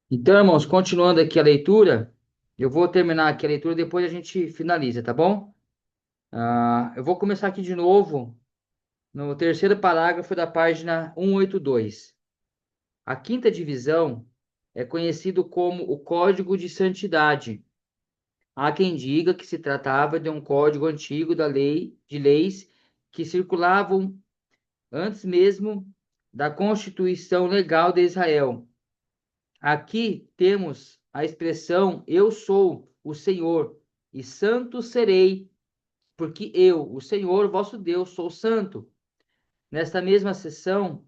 Então, irmãos, continuando aqui a leitura, eu vou terminar aqui a leitura, depois a gente finaliza, tá bom? Eu vou começar aqui de novo, no terceiro parágrafo da página 182. A quinta divisão é conhecido como o Código de Santidade. Há quem diga que se tratava de um código antigo de leis que circulavam antes mesmo da constituição legal de Israel. Aqui temos a expressão eu sou o Senhor e santo serei, porque eu, o Senhor vosso Deus, sou santo. Nesta mesma seção,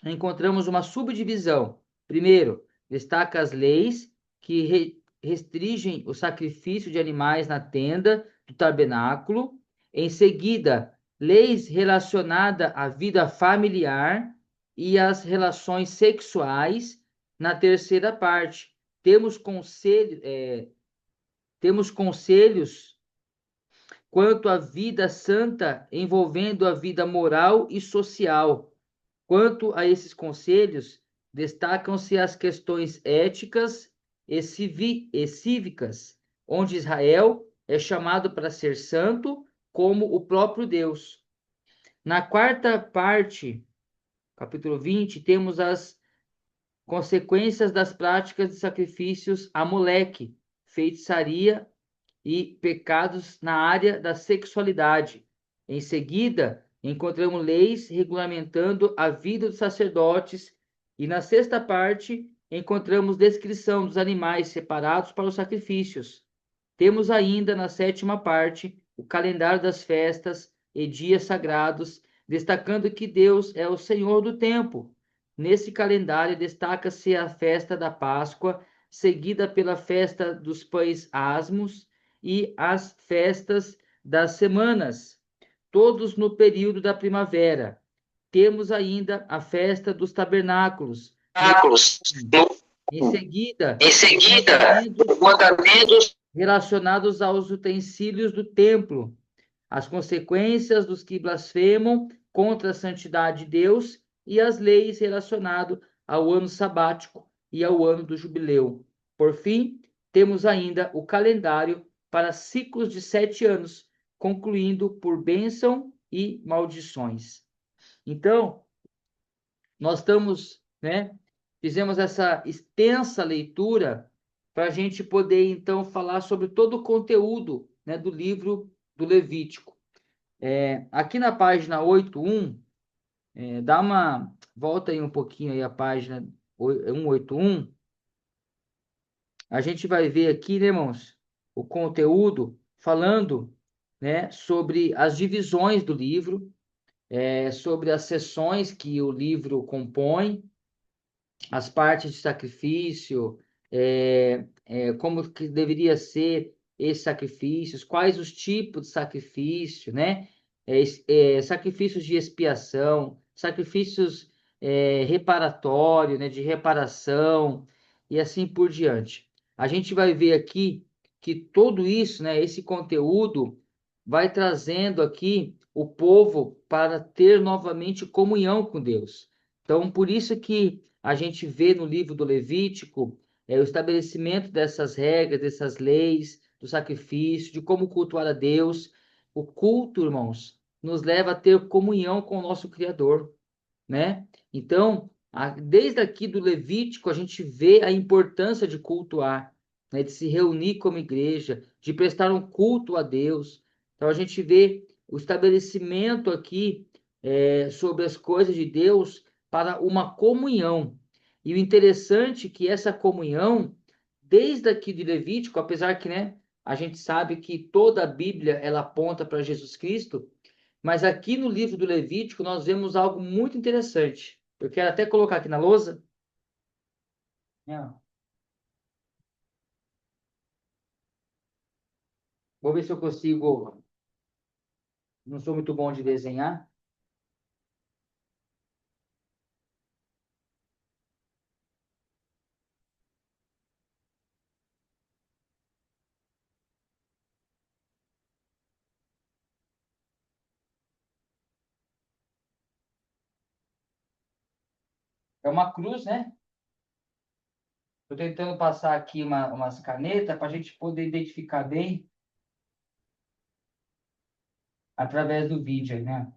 encontramos uma subdivisão. Primeiro, destaca as leis que restringem o sacrifício de animais na tenda do tabernáculo. Em seguida, leis relacionadas à vida familiar e às relações sexuais. Na terceira parte, temos conselhos quanto à vida santa envolvendo a vida moral e social. Quanto a esses conselhos, destacam-se as questões éticas e cívicas, onde Israel é chamado para ser santo como o próprio Deus. Na quarta parte, capítulo 20, temos as consequências das práticas de sacrifícios a Moleque, feitiçaria e pecados na área da sexualidade. Em seguida, encontramos leis regulamentando a vida dos sacerdotes, e na sexta parte, encontramos descrição dos animais separados para os sacrifícios. Temos ainda na sétima parte o calendário das festas e dias sagrados, destacando que Deus é o Senhor do tempo. Nesse calendário destaca-se a festa da Páscoa, seguida pela festa dos pães asmos e as festas das semanas, todos no período da primavera. Temos ainda a festa dos tabernáculos. Séculos. Em seguida, Em os seguida, os mandamentos mandamentos. relacionados aos utensílios do templo, as consequências dos que blasfemam contra a santidade de Deus e as leis relacionadas ao ano sabático e ao ano do jubileu. Por fim, temos ainda o calendário para ciclos de 7 anos, concluindo por bênção e maldições. Então, nós estamos, né? Fizemos essa extensa leitura para a gente poder, então, falar sobre todo o conteúdo, né, do livro do Levítico. Aqui na página 81, dá uma volta aí um pouquinho aí a página 181, a gente vai ver aqui, né, irmãos, o conteúdo falando, né, sobre as divisões do livro, sobre as seções que o livro compõe, as partes de sacrifício, como que deveria ser esses sacrifícios, quais os tipos de sacrifício, né? Sacrifícios de expiação, sacrifícios reparatório, né? De reparação e assim por diante. A gente vai ver aqui que tudo isso, né? Esse conteúdo vai trazendo aqui o povo para ter novamente comunhão com Deus. Então, por isso que a gente vê no livro do Levítico o estabelecimento dessas regras, dessas leis, do sacrifício, de como cultuar a Deus. O culto, irmãos, nos leva a ter comunhão com o nosso Criador, né? Então, desde aqui do Levítico, a gente vê a importância de cultuar, né? De se reunir como igreja, de prestar um culto a Deus. Então, a gente vê o estabelecimento aqui sobre as coisas de Deus para uma comunhão. E o interessante é que essa comunhão, desde aqui de Levítico, apesar que, né, a gente sabe que toda a Bíblia ela aponta para Jesus Cristo, mas aqui no livro do Levítico nós vemos algo muito interessante. Eu quero até colocar aqui na lousa. Vou ver se eu consigo. Não sou muito bom de desenhar. É uma cruz, né? Estou tentando passar aqui umas canetas para a gente poder identificar bem através do vídeo, aí, né?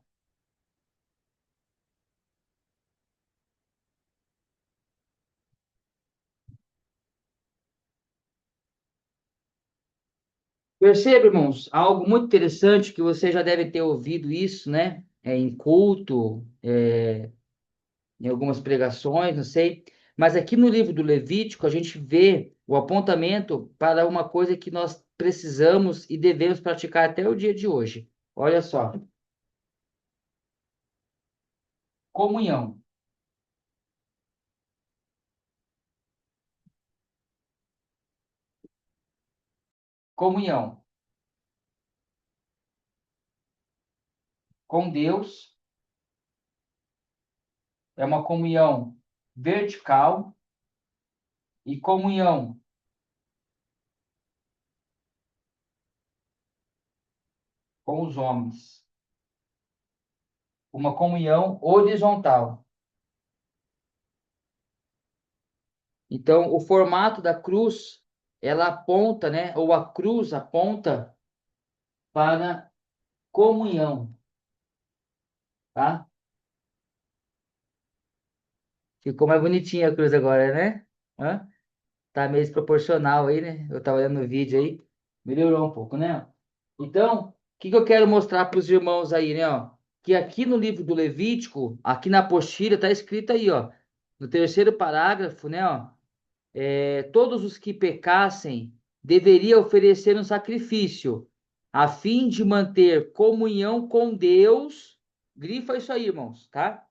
Perceba, irmãos, algo muito interessante que você já deve ter ouvido isso, né? Em culto, em algumas pregações, não sei. Mas aqui no livro do Levítico, a gente vê o apontamento para uma coisa que nós precisamos e devemos praticar até o dia de hoje. Olha só, comunhão. Comunhão com Deus é uma comunhão vertical e comunhão com os homens, uma comunhão horizontal. Então, o formato da cruz, ela aponta, né? Ou a cruz aponta para comunhão, tá? Ficou mais bonitinha a cruz agora, né? Hã? Tá meio desproporcional aí, né? Eu tava olhando no vídeo aí, melhorou um pouco, né? Então, o que que eu quero mostrar para os irmãos aí, né? Ó? Que aqui no livro do Levítico, aqui na apostila, tá escrito aí, ó, no terceiro parágrafo, né? Ó, todos os que pecassem deveriam oferecer um sacrifício, a fim de manter comunhão com Deus. Grifa isso aí, irmãos, tá?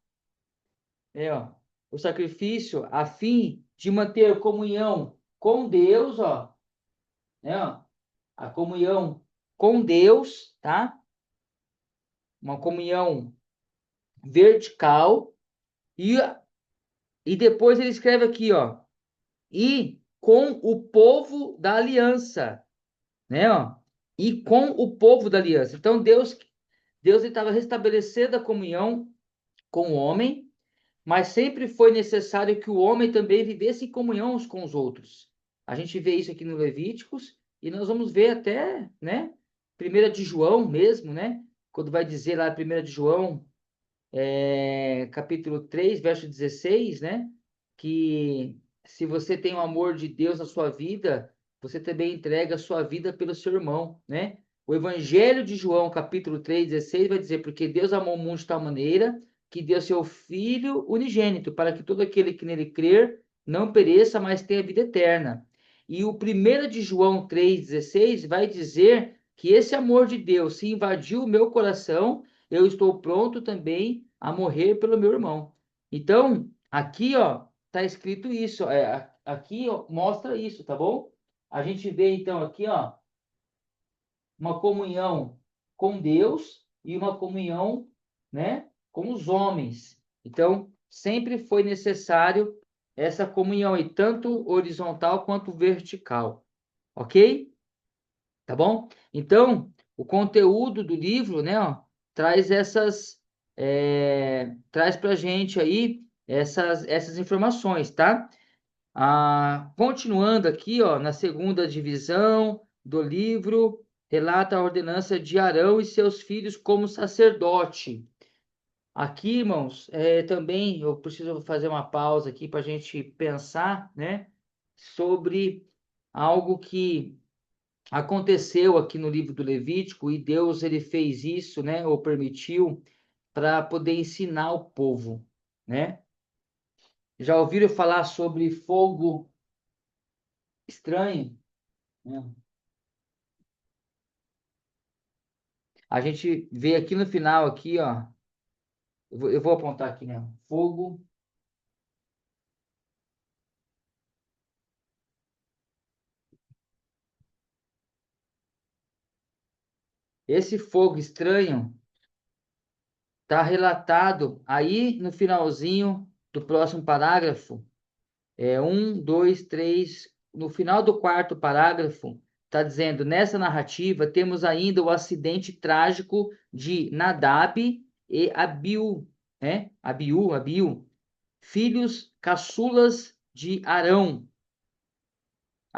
Ó, o sacrifício a fim de manter comunhão com Deus, ó, ó, a comunhão com Deus, tá? Uma comunhão vertical e depois ele escreve aqui, ó, e com o povo da aliança, né, ó? E com o povo da aliança. Então Deus estava restabelecendo a comunhão com o homem, mas sempre foi necessário que o homem também vivesse em comunhão uns com os outros. A gente vê isso aqui no Levíticos e nós vamos ver até, né, primeira de João mesmo, né? Quando vai dizer lá primeira de João, capítulo 3 verso 16, né? Que se você tem o amor de Deus na sua vida, você também entrega a sua vida pelo seu irmão, né? O Evangelho de João, capítulo 3 16 vai dizer, porque Deus amou o mundo de tal maneira que deu seu Filho unigênito, para que todo aquele que nele crer não pereça, mas tenha vida eterna. E o 1 de João 3,16 vai dizer que esse amor de Deus se invadiu o meu coração, eu estou pronto também a morrer pelo meu irmão. Então, aqui, ó, tá escrito isso, aqui ó, mostra isso, tá bom? A gente vê então aqui, ó, uma comunhão com Deus e uma comunhão, né, com os homens. Então, sempre foi necessário essa comunhão aí, tanto horizontal quanto vertical, ok? Tá bom? Então, o conteúdo do livro, né, ó, traz traz pra gente aí essas informações, tá? Continuando aqui, ó, na segunda divisão do livro, relata a ordenança de Arão e seus filhos como sacerdote. Aqui, irmãos, também eu preciso fazer uma pausa aqui para a gente pensar, né, sobre algo que aconteceu aqui no livro do Levítico e Deus ele fez isso, né, ou permitiu para poder ensinar o povo, né? Já ouviram falar sobre fogo estranho, né? A gente vê aqui no final aqui, ó, eu vou apontar aqui, né? Fogo. Esse fogo estranho está relatado aí no finalzinho do próximo parágrafo. Um, dois, três. No final do quarto parágrafo, está dizendo: nessa narrativa temos ainda o acidente trágico de Nadab e Abiú, né? Abiú, filhos caçulas de Arão.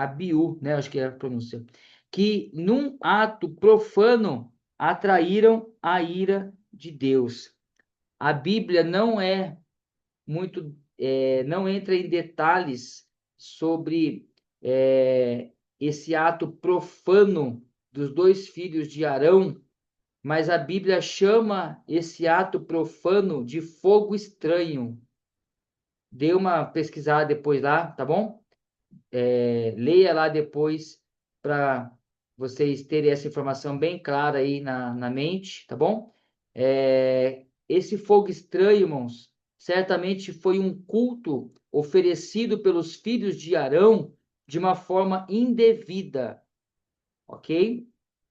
Abiú, né? Acho que é a pronúncia. Que num ato profano atraíram a ira de Deus. A Bíblia não é muito, não entra em detalhes sobre esse ato profano dos dois filhos de Arão, mas a Bíblia chama esse ato profano de fogo estranho. Dê uma pesquisada depois lá, tá bom? Leia lá depois para vocês terem essa informação bem clara aí na mente, tá bom? Esse fogo estranho, irmãos, certamente foi um culto oferecido pelos filhos de Arão de uma forma indevida, ok?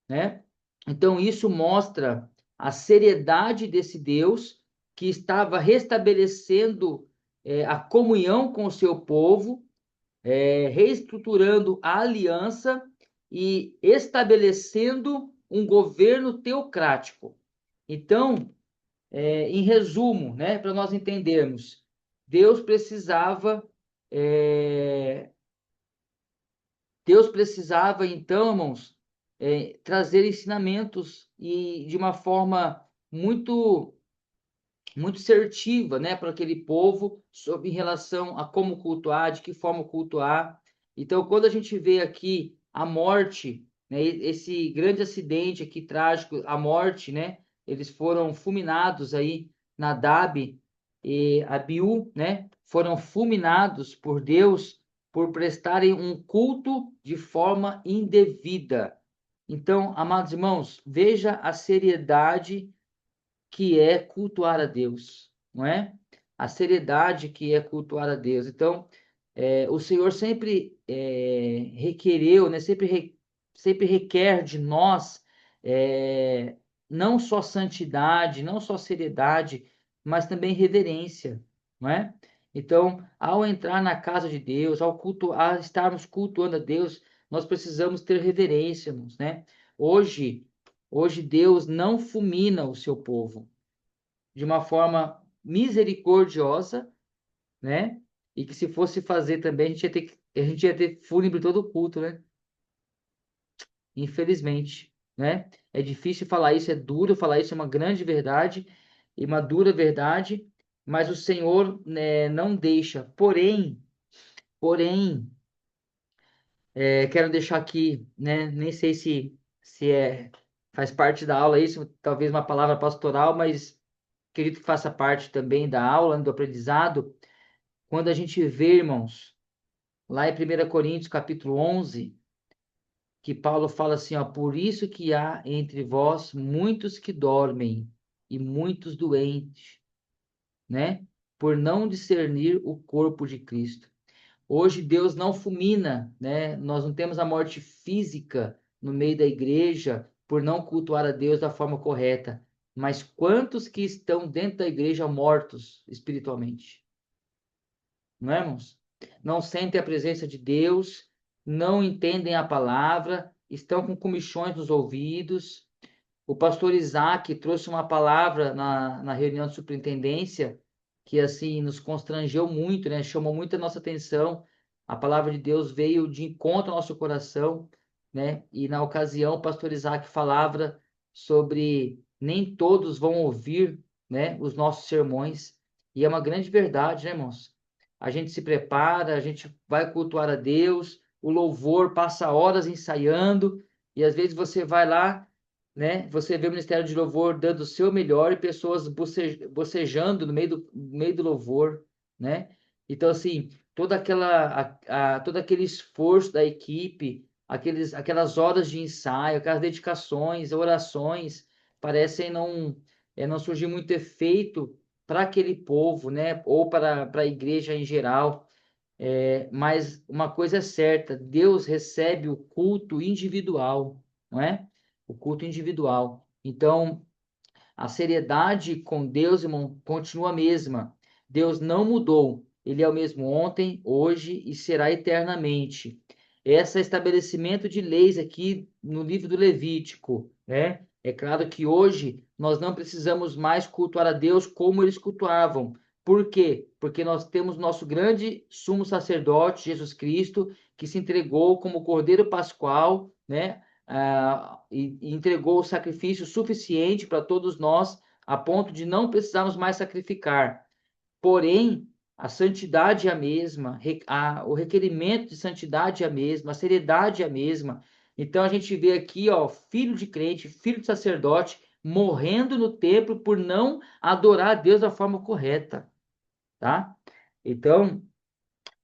Né? Então, isso mostra a seriedade desse Deus que estava restabelecendo a comunhão com o seu povo, reestruturando a aliança e estabelecendo um governo teocrático. Então, em resumo, né, para nós entendermos, Deus precisava, é, Deus precisava, então, irmãos, trazer ensinamentos e de uma forma muito muito assertiva, né, para aquele povo sobre em relação a como cultuar, de que forma cultuar. Então, quando a gente vê aqui a morte, né, esse grande acidente aqui trágico, a morte, né, eles foram fulminados aí, Nadab e Abiú, né, foram fulminados por Deus por prestarem um culto de forma indevida. Então, amados irmãos, veja a seriedade que é cultuar a Deus, não é? A seriedade que é cultuar a Deus. Então, o Senhor sempre requereu, né? Sempre requer de nós não só santidade, não só seriedade, mas também reverência, não é? Então, ao entrar na casa de Deus, ao estarmos cultuando a Deus, nós precisamos ter reverência, irmãos, né? Hoje Deus não fulmina o seu povo de uma forma misericordiosa, né? E que se fosse fazer também, a gente ia ter fúnebre todo o culto, né? Infelizmente, né? É difícil falar isso, é duro falar isso, é uma grande verdade e uma dura verdade, mas o Senhor, né, não deixa. Porém, quero deixar aqui, né? Nem sei se faz parte da aula isso, talvez uma palavra pastoral, mas acredito que faça parte também da aula, do aprendizado. Quando a gente vê, irmãos, lá em 1 Coríntios capítulo 11, que Paulo fala assim, ó, por isso que há entre vós muitos que dormem e muitos doentes, né? Por não discernir o corpo de Cristo. Hoje Deus não fulmina, né? Nós não temos a morte física no meio da igreja por não cultuar a Deus da forma correta. Mas quantos que estão dentro da igreja mortos espiritualmente? Não é, irmãos? Não sentem a presença de Deus, não entendem a palavra, estão com comichões nos ouvidos. O pastor Isaac trouxe uma palavra na reunião de superintendência que, assim, nos constrangeu muito, né? Chamou muito a nossa atenção. A palavra de Deus veio de encontro ao nosso coração, né? E, na ocasião, o pastor Isaac falava sobre nem todos vão ouvir, né, os nossos sermões. E é uma grande verdade, né, irmãos? A gente se prepara, a gente vai cultuar a Deus, o louvor passa horas ensaiando, e às vezes você vai lá, né? Você vê o Ministério de Louvor dando o seu melhor e pessoas bocejando no meio do louvor, né? Então, assim, todo aquele esforço da equipe, aquelas horas de ensaio, aquelas dedicações, orações, parecem não surgir muito efeito para aquele povo, né? Ou para a igreja em geral. Mas uma coisa é certa, Deus recebe o culto individual, não é? O culto individual. Então, a seriedade com Deus, irmão, continua a mesma. Deus não mudou. Ele é o mesmo ontem, hoje e será eternamente. Esse estabelecimento de leis aqui no livro do Levítico, né? É claro que hoje nós não precisamos mais cultuar a Deus como eles cultuavam. Por quê? Porque nós temos nosso grande sumo sacerdote, Jesus Cristo, que se entregou como Cordeiro Pascual, né? E entregou o sacrifício suficiente para todos nós, a ponto de não precisarmos mais sacrificar. Porém, a santidade é a mesma, o requerimento de santidade é a mesma, a seriedade é a mesma. Então a gente vê aqui, ó, filho de crente, filho de sacerdote, morrendo no templo por não adorar a Deus da forma correta, tá? Então,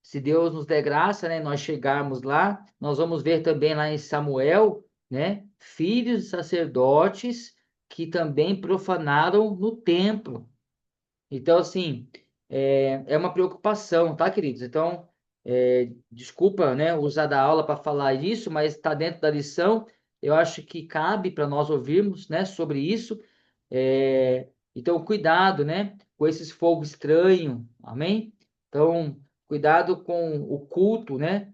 se Deus nos der graça, né, nós chegarmos lá, nós vamos ver também lá em Samuel, né, filhos de sacerdotes que também profanaram no templo. Então, assim, é uma preocupação, tá, queridos? Então, desculpa, né, usar da aula para falar isso, mas está dentro da lição. Eu acho que cabe para nós ouvirmos, né, sobre isso. Então, cuidado, né, com esses fogo estranho, amém? Então, cuidado com o culto, né,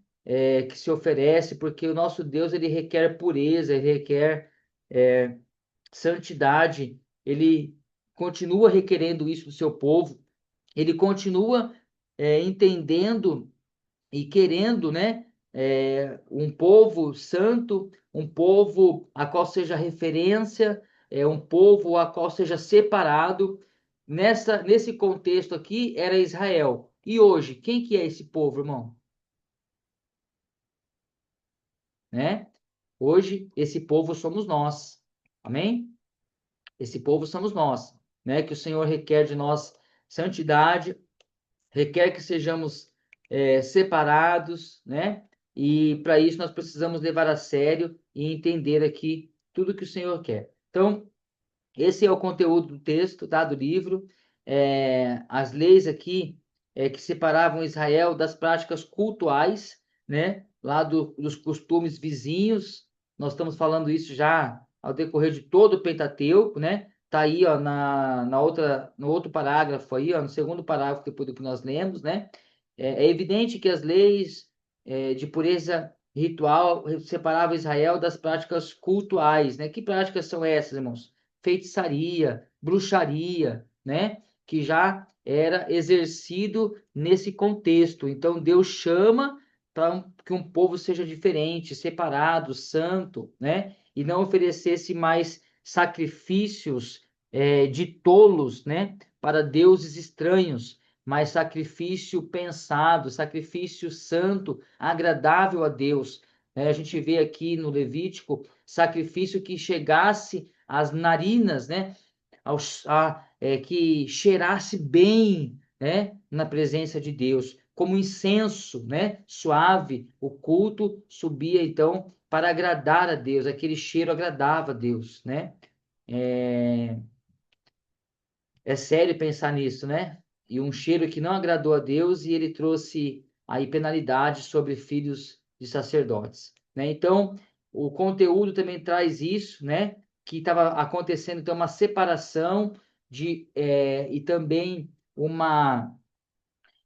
que se oferece, porque o nosso Deus, ele requer pureza, ele requer santidade, ele continua requerendo isso do seu povo, ele continua entendendo e querendo, né, um povo santo, um povo a qual seja referência, um povo a qual seja separado. Nesse contexto aqui era Israel. E hoje, quem que é esse povo, irmão? Né? Hoje, esse povo somos nós. Amém? Esse povo somos nós, né? Que o Senhor requer de nós santidade, requer que sejamos separados, né? E para isso nós precisamos levar a sério e entender aqui tudo que o Senhor quer. Então, esse é o conteúdo do texto, tá? Do livro. As leis aqui que separavam Israel das práticas cultuais, né? Lá dos costumes vizinhos. Nós estamos falando isso já ao decorrer de todo o Pentateuco, né? Tá aí, ó, no outro parágrafo aí, ó, no segundo parágrafo depois do que nós lemos, né? É evidente que as leis de pureza ritual separavam Israel das práticas cultuais, né? Que práticas são essas, irmãos? Feitiçaria, bruxaria, né? Que já era exercido nesse contexto. Então Deus chama para que um povo seja diferente, separado, santo, né? E não oferecesse mais sacrifícios de tolos, né? Para deuses estranhos, mas sacrifício pensado, sacrifício santo, agradável a Deus. A gente vê aqui no Levítico sacrifício que chegasse às narinas, né? Que cheirasse bem, né? Na presença de Deus, como incenso, né? Suave, o culto subia então para agradar a Deus, aquele cheiro agradava a Deus, né? É, é sério pensar nisso, né? E um cheiro que não agradou a Deus e ele trouxe aí penalidade sobre filhos de sacerdotes, né? Então, o conteúdo também traz isso, né? Que estava acontecendo então uma separação e também uma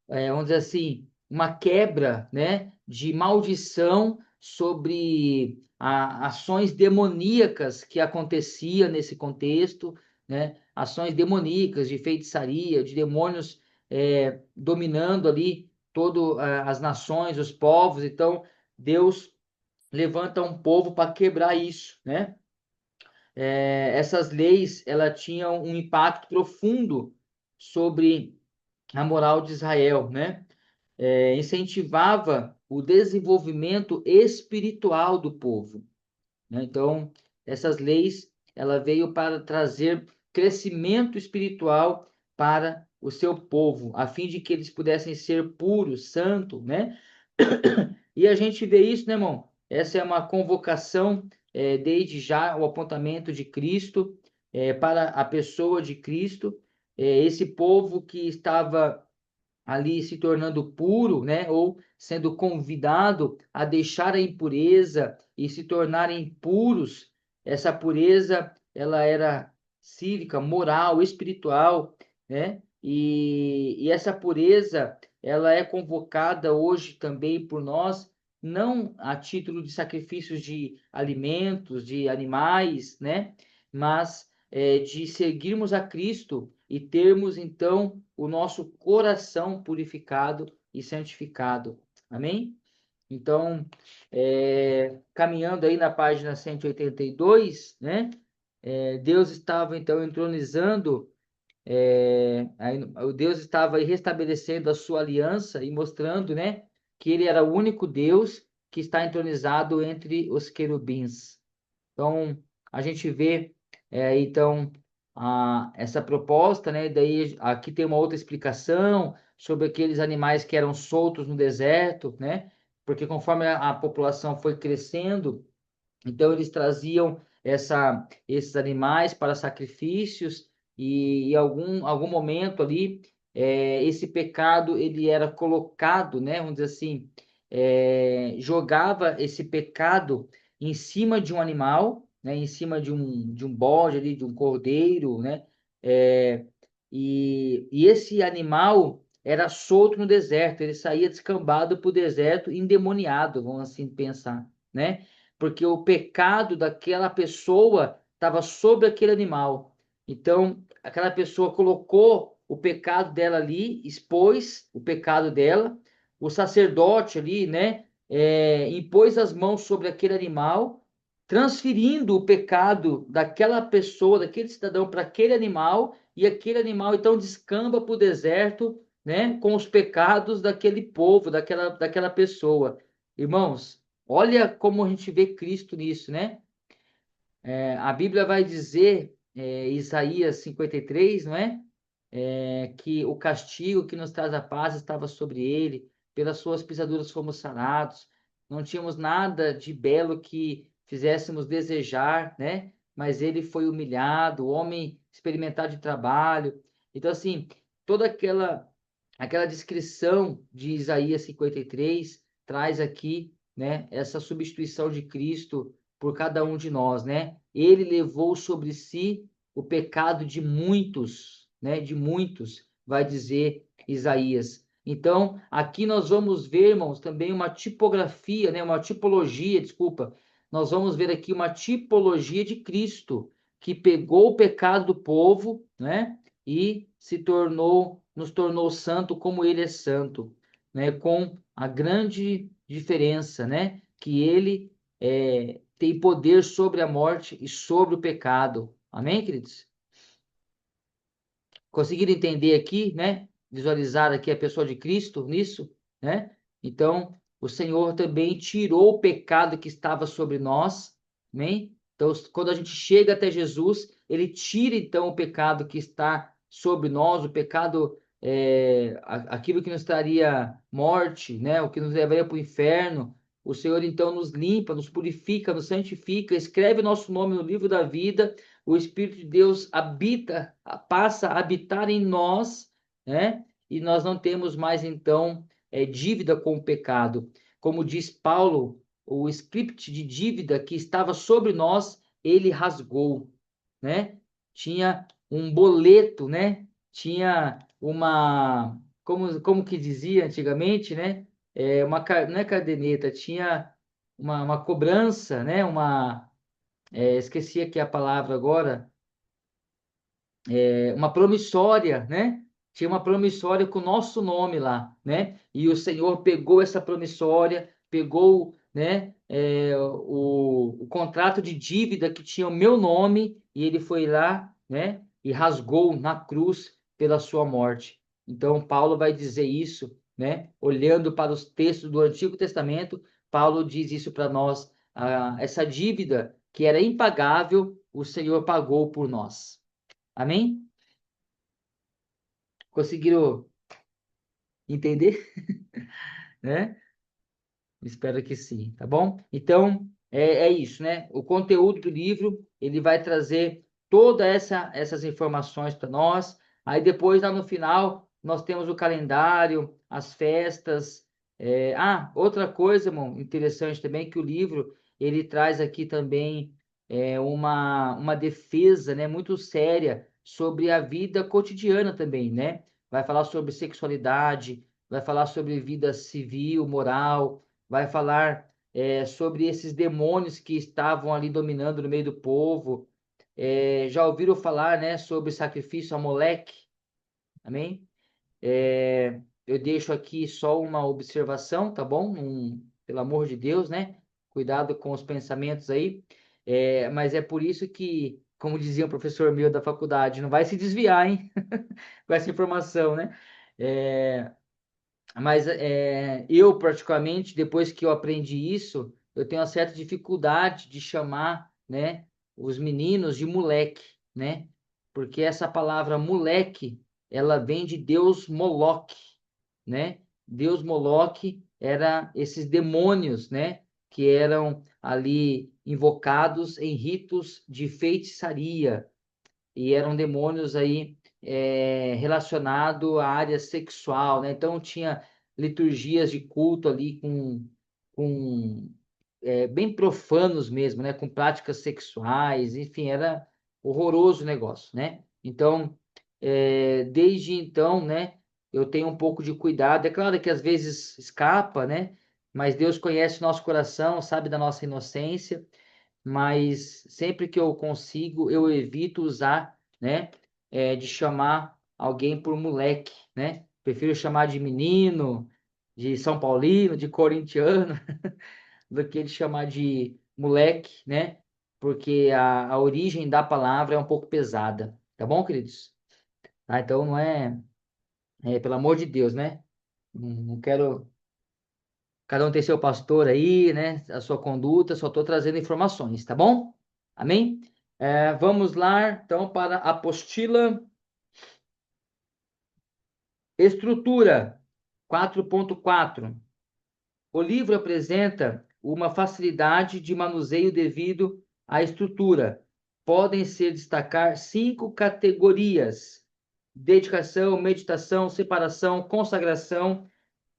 vamos dizer assim, uma quebra, né, de maldição sobre ações demoníacas que acontecia nesse contexto, né, ações demoníacas de feitiçaria, de demônios dominando ali todas as nações, os povos. Então, Deus levanta um povo para quebrar isso, né? Essas leis, ela tinham um impacto profundo sobre a moral de Israel, né? Incentivava o desenvolvimento espiritual do povo, né? Então, essas leis, ela veio para trazer crescimento espiritual para o seu povo, a fim de que eles pudessem ser puros, santos, né? E a gente vê isso, né, irmão? Essa é uma convocação, desde já, o apontamento de Cristo, para a pessoa de Cristo. Esse povo que estava ali se tornando puro, né, ou sendo convidado a deixar a impureza e se tornarem puros. Essa pureza, ela era cívica, moral, espiritual, né? E essa pureza, ela é convocada hoje também por nós, não a título de sacrifícios de alimentos, de animais, né? Mas de seguirmos a Cristo e termos, então, o nosso coração purificado e santificado. Amém? Então, caminhando aí na página 182, né? Deus estava, então, entronizando, o Deus estava aí restabelecendo a sua aliança e mostrando, né, que ele era o único Deus que está entronizado entre os querubins. Então, a gente vê, então, essa proposta, né? Daí aqui tem uma outra explicação sobre aqueles animais que eram soltos no deserto, né? Porque conforme a população foi crescendo, então eles traziam esses animais para sacrifícios e em algum momento ali esse pecado ele era colocado, né? Vamos dizer assim, jogava esse pecado em cima de um animal, né? Em cima de um bode ali, de um cordeiro, né? É, e esse animal era solto no deserto, ele saía descambado para o deserto, endemoniado, vamos assim pensar, né? Porque o pecado daquela pessoa estava sobre aquele animal. Então, aquela pessoa colocou o pecado dela ali, expôs o pecado dela, o sacerdote ali, né, impôs as mãos sobre aquele animal, transferindo o pecado daquela pessoa, daquele cidadão para aquele animal, e aquele animal então descamba para o deserto, né, com os pecados daquele povo, daquela pessoa. Irmãos, olha como a gente vê Cristo nisso, né? A Bíblia vai dizer, Isaías 53, não é? Que o castigo que nos traz a paz estava sobre ele, pelas suas pisaduras fomos sarados, não tínhamos nada de belo que fizéssemos desejar, né? Mas ele foi humilhado, o homem experimentado de trabalho. Então, assim, toda aquela descrição de Isaías 53 traz aqui, né, essa substituição de Cristo por cada um de nós, né? Ele levou sobre si o pecado de muitos, né? De muitos, vai dizer Isaías. Então, aqui nós vamos ver, irmãos, também uma tipografia, né? Uma tipologia, desculpa. Nós vamos ver aqui uma tipologia de Cristo, que pegou o pecado do povo, né? E nos tornou santo como ele é santo, né? Com a grande diferença, né? Que ele tem poder sobre a morte e sobre o pecado. Amém, queridos? Conseguiram entender aqui, né? Visualizar aqui a pessoa de Cristo nisso, né? Então, o Senhor também tirou o pecado que estava sobre nós, amém? Então, quando a gente chega até Jesus, ele tira então o pecado que está sobre nós, o pecado, aquilo que nos traria morte, né? O que nos levaria para o inferno. O Senhor então nos limpa, nos purifica, nos santifica, escreve nosso nome no livro da vida. O Espírito de Deus passa a habitar em nós, né? E nós não temos mais, então, dívida com o pecado. Como diz Paulo, o script de dívida que estava sobre nós, ele rasgou, né? Tinha um boleto, né? Tinha como que dizia antigamente, né? Não é caderneta, tinha uma cobrança, né? Esqueci aqui a palavra agora, uma promissória, né? Tinha uma promissória com o nosso nome lá, né? E o Senhor pegou essa promissória, pegou, né, o contrato de dívida que tinha o meu nome, e ele foi lá, né, e rasgou na cruz pela sua morte. Então, Paulo vai dizer isso, né? Olhando para os textos do Antigo Testamento, Paulo diz isso para nós, essa dívida que era impagável, o Senhor pagou por nós. Amém? Conseguiram entender? Né? Espero que sim, tá bom? Então, é isso, né? O conteúdo do livro, ele vai trazer todas essas informações para nós. Aí depois, lá no final, nós temos o calendário, as festas. Outra coisa, irmão, interessante também, que o livro, ele traz aqui também uma defesa, né, muito séria sobre a vida cotidiana também, né? Vai falar sobre sexualidade, vai falar sobre vida civil, moral, vai falar sobre esses demônios que estavam ali dominando no meio do povo, Já ouviram falar, né, sobre sacrifício a Moleque? Amém? Eu deixo aqui só uma observação, tá bom? Pelo amor de Deus, né? Cuidado com os pensamentos aí. Mas é por isso que, como dizia o professor meu da faculdade, não vai se desviar, hein? Com essa informação, né? É, mas eu, praticamente, depois que eu aprendi isso, eu tenho uma certa dificuldade de chamar, né, os meninos de moleque, né? Porque essa palavra moleque, ela vem de Deus Moloque, né? Deus Moloque era esses demônios, né? Que eram ali invocados em ritos de feitiçaria, e eram demônios aí relacionado à área sexual, né? Então tinha liturgias de culto ali com bem profanos mesmo, né? Com práticas sexuais, enfim, era horroroso o negócio, né? Então, desde então, né? Eu tenho um pouco de cuidado. É claro que às vezes escapa, né? Mas Deus conhece o nosso coração, sabe da nossa inocência, mas sempre que eu consigo, eu evito usar, né, de chamar alguém por moleque, né? Prefiro chamar de menino, de São Paulino, de corintiano, do que de chamar de moleque, né? Porque a origem da palavra é um pouco pesada, tá bom, queridos? Então não pelo amor de Deus, né? Não quero. Cada um tem seu pastor aí, né? A sua conduta, só estou trazendo informações, tá bom? Amém? Vamos lá, então, para a apostila Estrutura 4.4. O livro apresenta uma facilidade de manuseio devido à estrutura. Podem ser destacar 5 categorias: dedicação, meditação, separação, consagração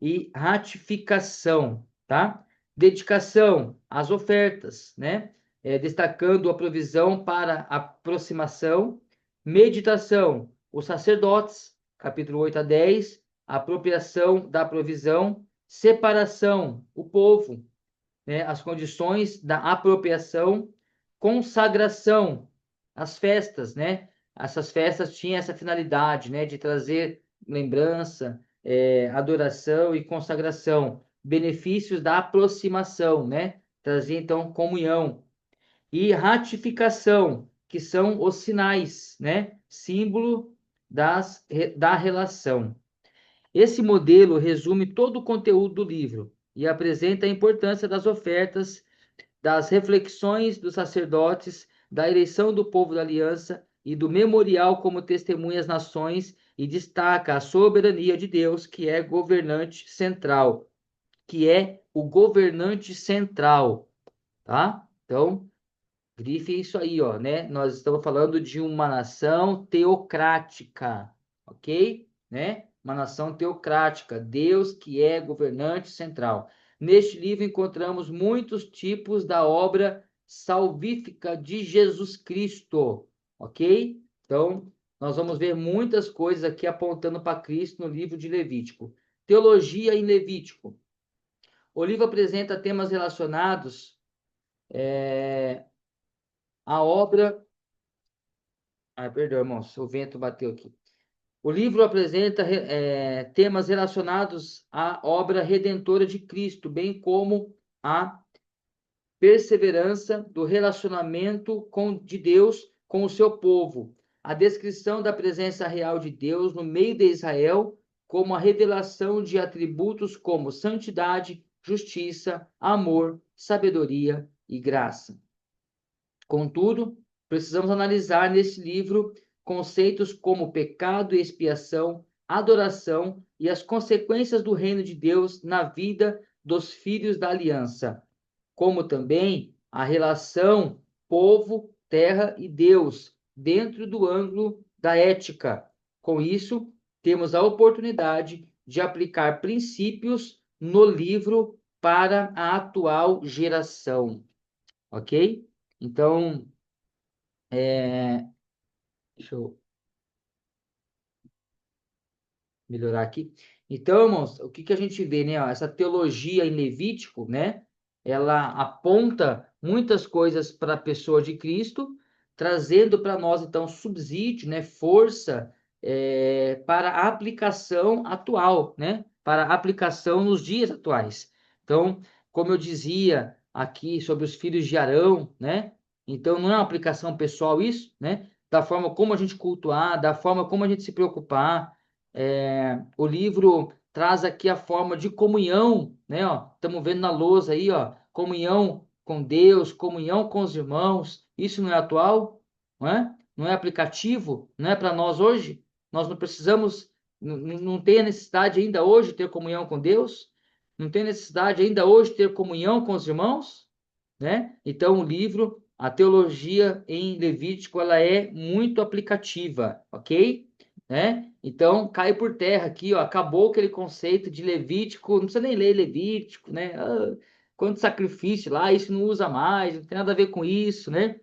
e ratificação, tá? Dedicação às ofertas, né? Destacando a provisão para aproximação. Meditação, os sacerdotes, capítulo 8 a 10, apropriação da provisão. Separação, o povo, né? As condições da apropriação. Consagração, as festas, né? Essas festas tinham essa finalidade, né? De trazer lembrança, adoração e consagração, benefícios da aproximação, né? Trazer então comunhão e ratificação, que são os sinais, né? Símbolo da relação. Esse modelo resume todo o conteúdo do livro e apresenta a importância das ofertas, das reflexões dos sacerdotes, da eleição do povo da aliança e do memorial como testemunha às nações, e destaca a soberania de Deus, que é governante central, que é o governante central, tá? Então, grife isso aí, ó, né? Nós estamos falando de uma nação teocrática, ok? Né? Uma nação teocrática, Deus que é governante central. Neste livro encontramos muitos tipos da obra salvífica de Jesus Cristo, ok? Então, nós vamos ver muitas coisas aqui apontando para Cristo no livro de Levítico. Teologia em Levítico. O livro apresenta temas relacionados à obra. Ah, perdão, irmãos, o vento bateu aqui. O livro apresenta temas relacionados à obra redentora de Cristo, bem como a perseverança do relacionamento de Deus com o seu povo, a descrição da presença real de Deus no meio de Israel, como a revelação de atributos como santidade, justiça, amor, sabedoria e graça. Contudo, precisamos analisar nesse livro conceitos como pecado e expiação, adoração e as consequências do reino de Deus na vida dos filhos da aliança, como também a relação povo, terra e Deus, dentro do ângulo da ética. Com isso, temos a oportunidade de aplicar princípios no livro para a atual geração, ok? Então, deixa eu melhorar aqui. Então, irmãos, o que que a gente vê, né? Ó, essa teologia em Levítico, né? Ela aponta muitas coisas para a pessoa de Cristo, trazendo para nós, então, subsídio, né, força para a aplicação atual, né, para a aplicação nos dias atuais. Então, como eu dizia aqui sobre os filhos de Arão, né, então não é uma aplicação pessoal isso, né, da forma como a gente cultuar, da forma como a gente se preocupar. O livro traz aqui a forma de comunhão, né, ó, estamos vendo na lousa aí, ó, comunhão com Deus, comunhão com os irmãos. Isso não é atual, não é? Não é aplicativo, não é para nós hoje? Nós não precisamos, não tem a necessidade ainda hoje de ter comunhão com Deus? Não tem necessidade ainda hoje de ter comunhão com os irmãos? Né? Então, o livro, a teologia em Levítico, ela é muito aplicativa, ok? Né? Então, cai por terra aqui, ó, acabou aquele conceito de Levítico, não precisa nem ler Levítico, né? Quanto sacrifício lá, isso não usa mais, não tem nada a ver com isso, né?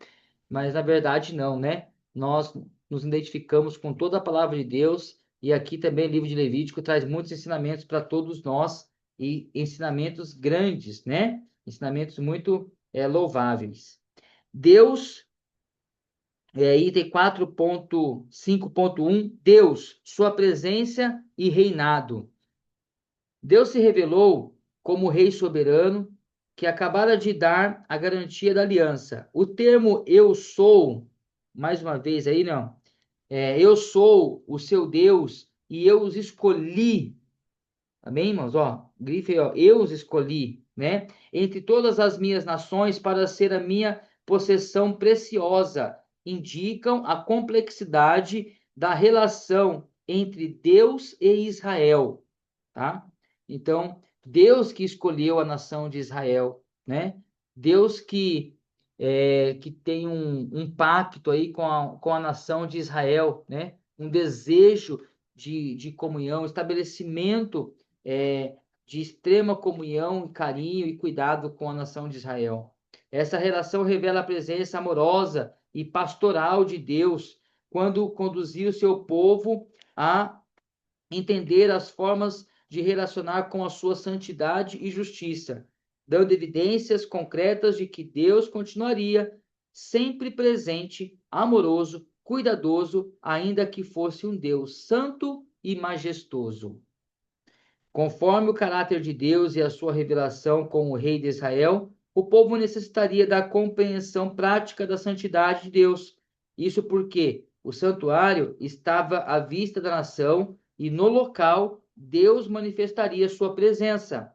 Mas, na verdade, não, né? Nós nos identificamos com toda a palavra de Deus, e aqui também o livro de Levítico traz muitos ensinamentos para todos nós, e ensinamentos grandes, né? Ensinamentos muito louváveis. Deus, item 4.5.1, Deus, sua presença e reinado. Deus se revelou como Rei soberano que acabara de dar a garantia da aliança. O termo eu sou, mais uma vez aí, não, eu sou o seu Deus e eu os escolhi. Amém, irmãos? Ó, grife aí, ó, eu os escolhi, né? Entre todas as minhas nações para ser a minha possessão preciosa. Indicam a complexidade da relação entre Deus e Israel, tá? Então, Deus que escolheu a nação de Israel, né? Deus que tem um pacto aí com a nação de Israel, né? Um desejo de comunhão, estabelecimento de extrema comunhão, carinho e cuidado com a nação de Israel. Essa relação revela a presença amorosa e pastoral de Deus quando conduziu o seu povo a entender as formas de relacionar com a sua santidade e justiça, dando evidências concretas de que Deus continuaria sempre presente, amoroso, cuidadoso, ainda que fosse um Deus santo e majestoso. Conforme o caráter de Deus e a sua revelação com o rei de Israel, o povo necessitaria da compreensão prática da santidade de Deus. Isso porque o santuário estava à vista da nação e no local Deus manifestaria sua presença.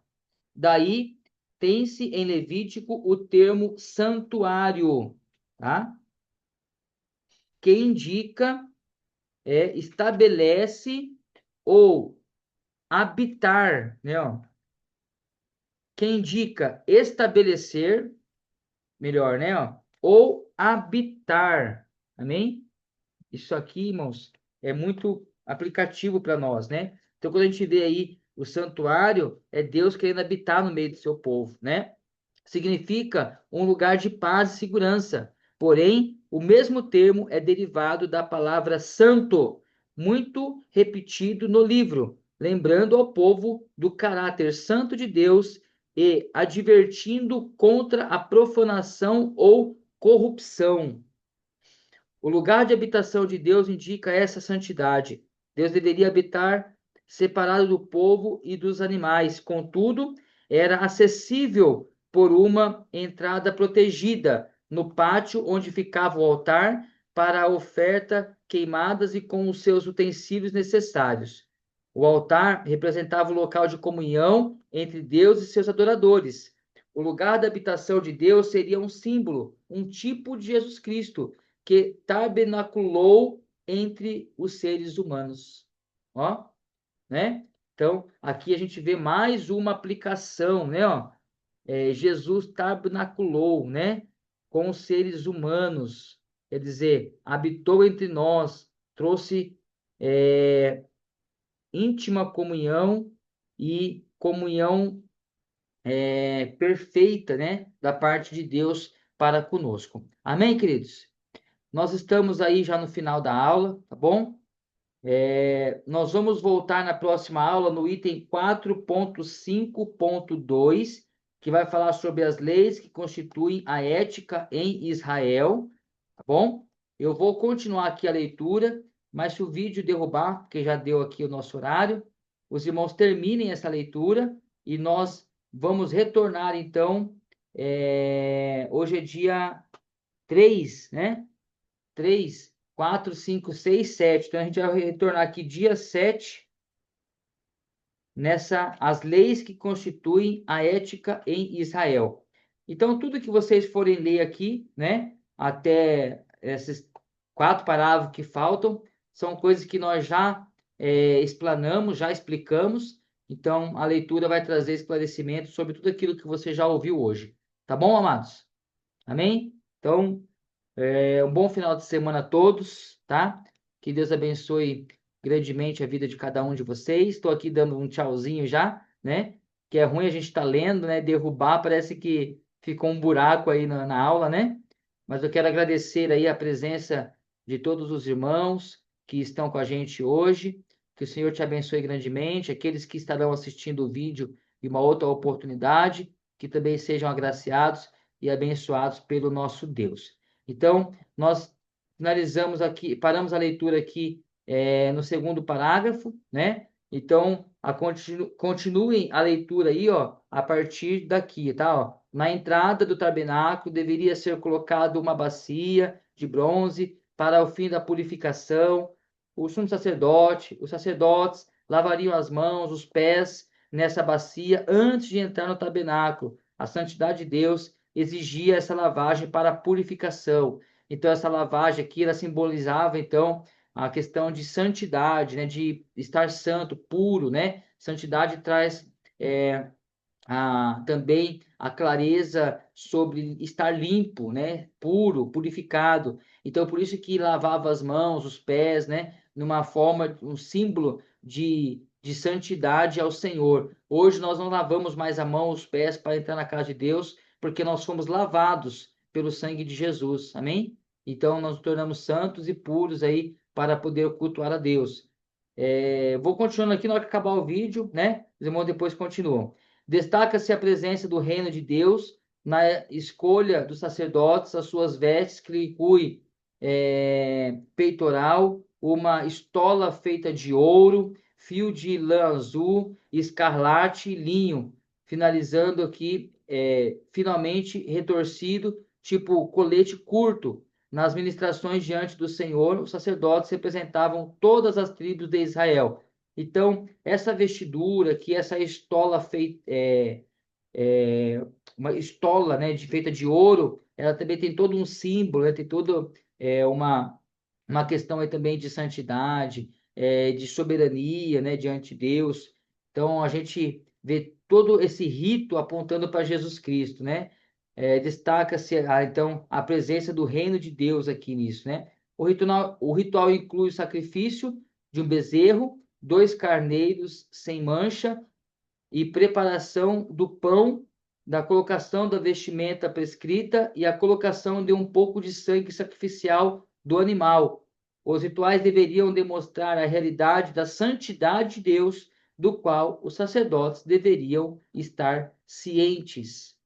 Daí tem-se em Levítico o termo santuário, tá? Que indica, estabelece ou habitar, né? Ó, que indica estabelecer, melhor, né? Ó, ou habitar. Amém? Isso aqui, irmãos, é muito aplicativo para nós, né? Então, quando a gente vê aí o santuário, é Deus querendo habitar no meio do seu povo, né? Significa um lugar de paz e segurança. Porém, o mesmo termo é derivado da palavra santo, muito repetido no livro, lembrando ao povo do caráter santo de Deus e advertindo contra a profanação ou corrupção. O lugar de habitação de Deus indica essa santidade. Deus deveria habitar separado do povo e dos animais, contudo, era acessível por uma entrada protegida no pátio onde ficava o altar para a oferta queimadas e com os seus utensílios necessários. O altar representava o local de comunhão entre Deus e seus adoradores. O lugar da habitação de Deus seria um símbolo, um tipo de Jesus Cristo, que tabernaculou entre os seres humanos. Ó, né? Então, aqui a gente vê mais uma aplicação, né? Ó, Jesus tabernaculou, né? Com os seres humanos. Quer dizer, habitou entre nós, trouxe íntima comunhão e comunhão perfeita, né? Da parte de Deus para conosco. Amém, queridos? Nós estamos aí já no final da aula, tá bom? Nós vamos voltar na próxima aula no item 4.5.2, que vai falar sobre as leis que constituem a ética em Israel, tá bom? Eu vou continuar aqui a leitura, mas se o vídeo derrubar, porque já deu aqui o nosso horário, os irmãos terminem essa leitura e nós vamos retornar, então, hoje é dia 3, né? 3, 4, 5, 6, 7. Então, a gente vai retornar aqui dia 7, as leis que constituem a ética em Israel. Então, tudo que vocês forem ler aqui, né, até esses 4 parágrafos que faltam, são coisas que nós já explanamos, já explicamos. Então, a leitura vai trazer esclarecimento sobre tudo aquilo que você já ouviu hoje. Tá bom, amados? Amém? Então, um bom final de semana a todos, tá? Que Deus abençoe grandemente a vida de cada um de vocês. Estou aqui dando um tchauzinho já, né? Que é ruim a gente estar lendo, né? Derrubar, parece que ficou um buraco aí na aula, né? Mas eu quero agradecer aí a presença de todos os irmãos que estão com a gente hoje. Que o Senhor te abençoe grandemente. Aqueles que estarão assistindo o vídeo em uma outra oportunidade, que também sejam agraciados e abençoados pelo nosso Deus. Então, nós finalizamos aqui, paramos a leitura aqui no segundo parágrafo, né? Então, continuem a leitura aí, ó, a partir daqui, tá? Ó. Na entrada do tabernáculo deveria ser colocada uma bacia de bronze para o fim da purificação. O sumo sacerdote, os sacerdotes lavariam as mãos, os pés nessa bacia antes de entrar no tabernáculo. A santidade de Deus exigia essa lavagem para a purificação. Então, essa lavagem aqui, ela simbolizava, então, a questão de santidade, né? De estar santo, puro, né? Santidade traz também a clareza sobre estar limpo, né? Puro, purificado. Então, por isso que lavava as mãos, os pés, né? Numa forma, um símbolo de santidade ao Senhor. Hoje nós não lavamos mais a mão, os pés para entrar na casa de Deus, porque nós fomos lavados pelo sangue de Jesus. Amém? Então, nós nos tornamos santos e puros aí para poder cultuar a Deus. Vou continuando aqui, na hora que acabar o vídeo, né? Os irmãos depois continuam. Destaca-se a presença do reino de Deus na escolha dos sacerdotes, as suas vestes, que inclui peitoral, uma estola feita de ouro, fio de lã azul, escarlate e linho, finalizando aqui, finalmente retorcido, tipo colete curto. Nas ministrações diante do Senhor, os sacerdotes representavam todas as tribos de Israel. Então, essa vestidura, que essa estola feita, uma estola, né, feita de ouro, ela também tem todo um símbolo, né, tem toda uma questão aí também de santidade, de soberania, né, diante de Deus. Então, a gente vê todo esse rito apontando para Jesus Cristo, né? Destaca-se, então, a presença do reino de Deus aqui nisso, né? O ritual inclui o sacrifício de um bezerro, 2 carneiros sem mancha e preparação do pão, da colocação da vestimenta prescrita e a colocação de um pouco de sangue sacrificial do animal. Os rituais deveriam demonstrar a realidade da santidade de Deus, do qual os sacerdotes deveriam estar cientes.